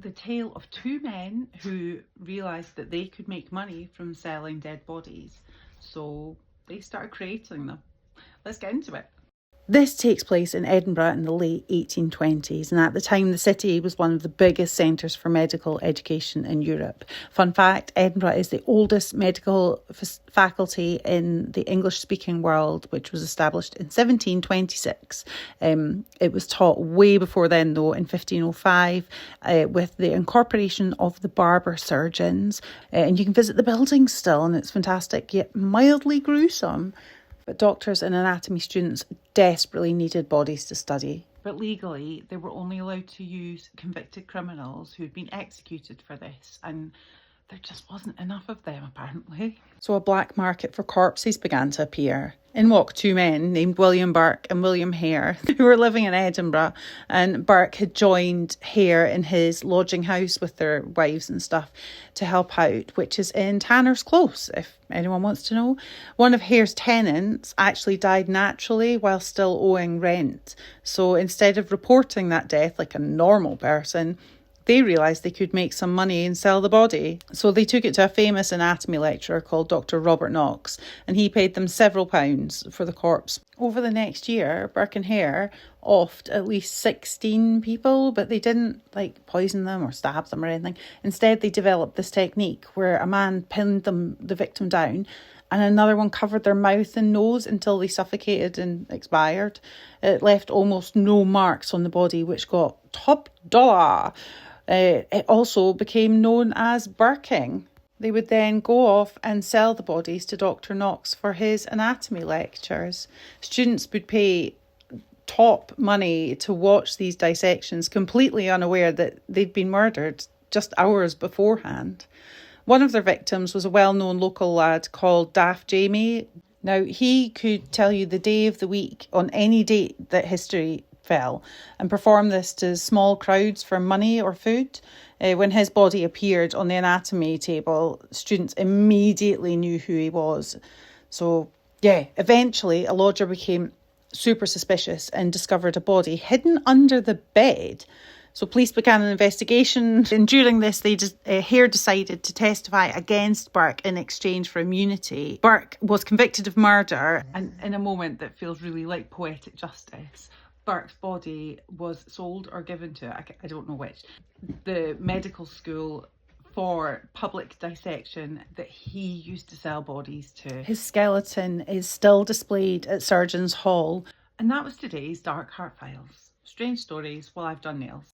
the tale of two men who realised that they could make money from selling dead bodies. So they started creating them. Let's get into it. This takes place in Edinburgh in the late 1820s, and at the time the city was one of the biggest centres for medical education in Europe. Fun fact, Edinburgh is the oldest medical faculty in the English-speaking world, which was established in 1726. It was taught way before then, though, in 1505, with the incorporation of the barber surgeons. And you can visit the building still, and it's fantastic, yet mildly gruesome. But doctors and anatomy students desperately needed bodies to study. But legally, they were only allowed to use convicted criminals who'd been executed for this, and there just wasn't enough of them, apparently. So a black market for corpses began to appear. In walked two men named William Burke and William Hare, who were living in Edinburgh, and Burke had joined Hare in his lodging house with their wives and stuff to help out, which is in Tanner's Close, if anyone wants to know. One of Hare's tenants actually died naturally while still owing rent. So instead of reporting that death like a normal person, they realised they could make some money and sell the body. So they took it to a famous anatomy lecturer called Dr. Robert Knox, and he paid them several pounds for the corpse. Over the next year, Burke and Hare offed at least 16 people, but they didn't poison them or stab them or anything. Instead, they developed this technique where a man pinned the victim down and another one covered their mouth and nose until they suffocated and expired. It left almost no marks on the body, which got top dollar. It also became known as burking. They would then go off and sell the bodies to Dr. Knox for his anatomy lectures. Students would pay top money to watch these dissections, completely unaware that they'd been murdered just hours beforehand. One of their victims was a well-known local lad called Daft Jamie. Now, he could tell you the day of the week on any date that history fell and perform this to small crowds for money or food. When his body appeared on the anatomy table, students immediately knew who he was. So yeah, eventually a lodger became super suspicious and discovered a body hidden under the bed. So police began an investigation, and during this, Hare decided to testify against Burke in exchange for immunity. Burke was convicted of murder, and in a moment that feels really like poetic justice, Burke's body was sold or given to, I don't know which, the medical school for public dissection that he used to sell bodies to. His skeleton is still displayed at Surgeons' Hall. And that was today's Dark Heart Files. Strange stories while I've done nails.